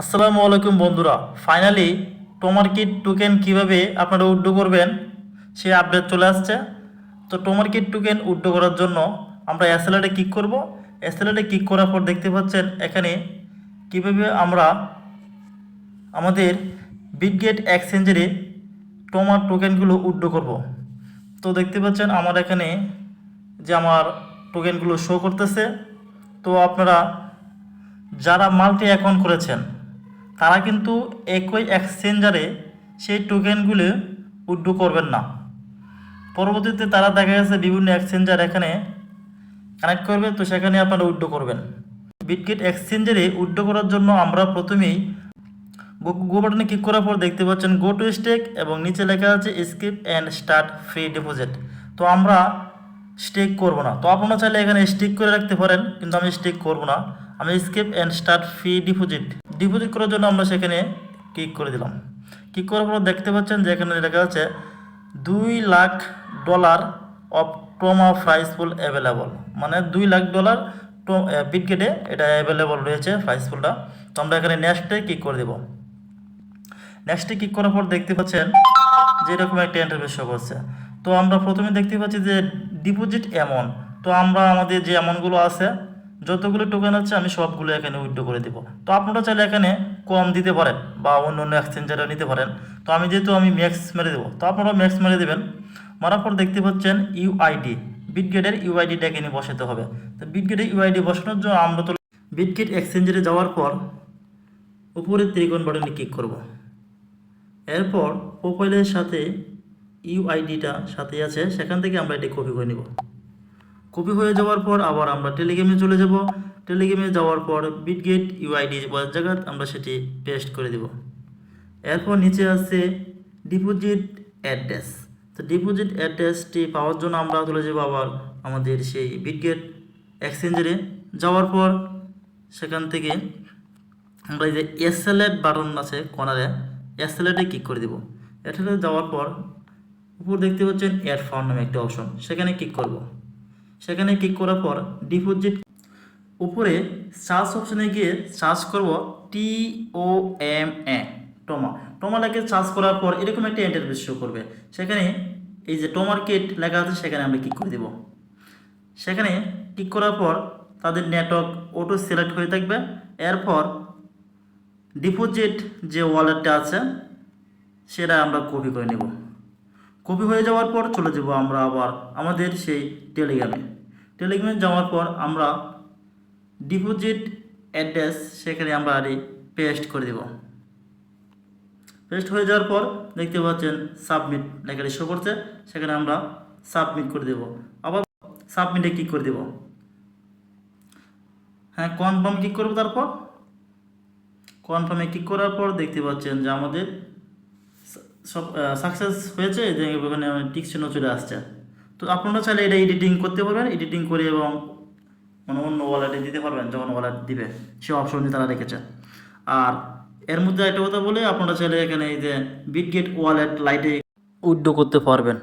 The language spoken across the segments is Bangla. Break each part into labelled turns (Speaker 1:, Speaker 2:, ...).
Speaker 1: আসসালামু আলাইকুম বন্ধুরা, ফাইনালি টোমারকিট টোকেন কিভাবে আপনারা উইথড্র করবেন সেই আপডেট চলে আসছে। তো টোমারকিট টোকেন উইথড্র করার জন্য আমরা অ্যাসেলেটে ক্লিক করব। অ্যাসেলেটে ক্লিক করার পর দেখতে পাচ্ছেন এখানে কিভাবে আমরা আমাদের বিটগেট এক্সচেঞ্জের টোমার টোকেনগুলো উইথড্র করব। তো দেখতে পাচ্ছেন আমার এখানে যে আমার টোকেনগুলো শো করতেছে। তো আপনারা যারা মাল্টি অ্যাকাউন্ট করেছেন তারা কিন্তু একই এক্সচেঞ্জারে সেই টোকেনগুলো উইথড্র করবেন না। পরবর্তীতে তারা দেখা গেছে বিভিন্ন এক্সচেঞ্জার এখানে কানেক্ট করবে, তো সেখানে আপনারা উইথড্র করবেন। বিটগেট এক্সচেঞ্জারে উইথড্র করার জন্য আমরা প্রথমেই গো বাটনে ক্লিক করার পর দেখতে পাচ্ছেন গো টু স্টেক এবং নিচে লেখা আছে skip and start free deposit. তো আমরা স্টেক করব না, তো আপনারা চাইলে এখানে স্টেক করে রাখতে পারেন, কিন্তু আমি স্টেক করব না। আমি skip and start free deposit করার জন্য আমরা সেখানে ক্লিক করে দিলাম। ক্লিক করার পর দেখতে পাচ্ছেন যে এখানে লেখা আছে $2,00,000 অফ টোমা প্রাইস পুল অ্যাভেলেবল, মানে $2,00,000 বিটগেটে এটা অ্যাভেলেবল রয়েছে প্রাইস পুলটা। তো আমরা এখানে নেক্সটে ক্লিক করে দেব। নেক্সটে ক্লিক করার পর দেখতে পাচ্ছেন যে এরকম একটা ইন্টারফেস শো করছে। তো আমরা প্রথমে দেখতে পাচ্ছি যে ডিপোজিট অ্যামাউন্ট। তো আমরা আমাদের যে অ্যামাউন্টগুলো আছে, যতগুলো টোকেন আছে আমি সবগুলো এখানে উইথড্র করে দেবো। তো আপনারা চাইলে এখানে কম দিতে পারেন বা অন্য অন্য এক্সচেঞ্জারে নিতে পারেন। তো আমি যেহেতু ম্যাক্স মেরে দেবো, তো আপনারা ম্যাক্স মেরে দেবেন। মারার পর দেখতে পাচ্ছেন ইউআইডি, বিটগেটের ইউআইডিটা এখানে বসাতে হবে। তো বিটগেটের ইউআইডি বসানোর জন্য আমরা তো বিটগেট এক্সচেঞ্জারে যাওয়ার পর উপরে ত্রিকোণ বাটনে ক্লিক করব। এরপর প্রোফাইলের সাথে ইউআইডিটা সাথে আছে, সেখান থেকে আমরা এটি কপি করে নিব। কপি হয়ে যাওয়ার পর আবার আমরা টেলিগ্রামে চলে যাব। টেলিগ্রামে যাওয়ার পর বিটগেট ইউআইডি জায়গায় আমরা সেটি পেস্ট করে দেব। এরপর নিচে আছে ডিপোজিট অ্যাড্রেস। তো ডিপোজিট অ্যাড্রেসটি পাওয়ার জন্য আমরা চলে যাব আবার আমাদের সেই বিটগেট এক্সচেঞ্জারে। যাওয়ার পর সেখান থেকে আমরা এই যে এসএলএট বাটন আছে কর্নারে, এসএলএটে ক্লিক করে দেব। এটাতে যাওয়ার পর উপর দেখতে পাচ্ছেন অ্যাড ফান্ড নামে একটা অপশন, সেখানে ক্লিক করব। সেখানে ক্লিক করার পর ডিপোজিট উপরে সার্চ অপশনে গিয়ে সার্চ করব TOMA, টোমা লেখে সার্চ করার পর এরকম একটা ইন্টারফেস শো করবে। সেখানে এই যে টোমারকিট লেখা আছে সেখানে আমরা ক্লিক করে দেব। সেখানে ক্লিক করার পর তাদের নেটওয়ার্ক অটো সিলেক্ট হয়ে থাকবে। এরপর ডিপোজিট যে ওয়ালেটটা আছে সেটা আমরা কপি করে নেব। কপি হয়ে যাওয়ার পর চলে যাব আমরা আবার আমাদের সেই টেলিগ্রামে যাওয়ার পর আমরা ডিপোজিট অ্যাড্রেস সেখানে আমরা পেস্ট করে দেব। পেস্ট হয়ে যাওয়ার পর দেখতে পাচ্ছেন সাবমিট লেখাটি শো করছে, সেখানে আমরা সাবমিট করে দেব। আবার সাবমিটে ক্লিক করে দেব। হ্যাঁ, কনফার্ম ক্লিক করব। তারপর কনফার্মে ক্লিক করার পর দেখতে পাচ্ছেন যে আমাদের সব সাকসেস হয়েছে, যে ওখানে টিক চিহ্ন চলে আসছে। তো আপনারা চাইলে এটা এডিটিং করতে পারবেন, এডিটিং করে এবং মানে অন্য ওয়ালেটে দিতে পারবেন, যখন ওয়ালেট দিবে সে অপশনটি তারা রেখেছে। আর এর মধ্যে একটা কথা বলে, আপনারা চাইলে এখানে এই যে বিটগেট ওয়ালেট লাইটে উইথড্র করতে পারবেন।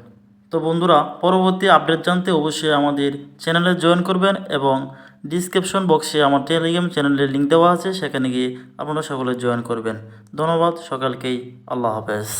Speaker 1: তো বন্ধুরা, পরবর্তী আপডেট জানতে অবশ্যই আমাদের চ্যানেলে জয়েন করবেন এবং ডিসক্রিপশন বক্সে আমার টেলিগ্রাম চ্যানেলের লিঙ্ক দেওয়া আছে, সেখানে গিয়ে আপনারা সকলে জয়েন করবেন। ধন্যবাদ সকলকেই। আল্লাহ হাফেজ।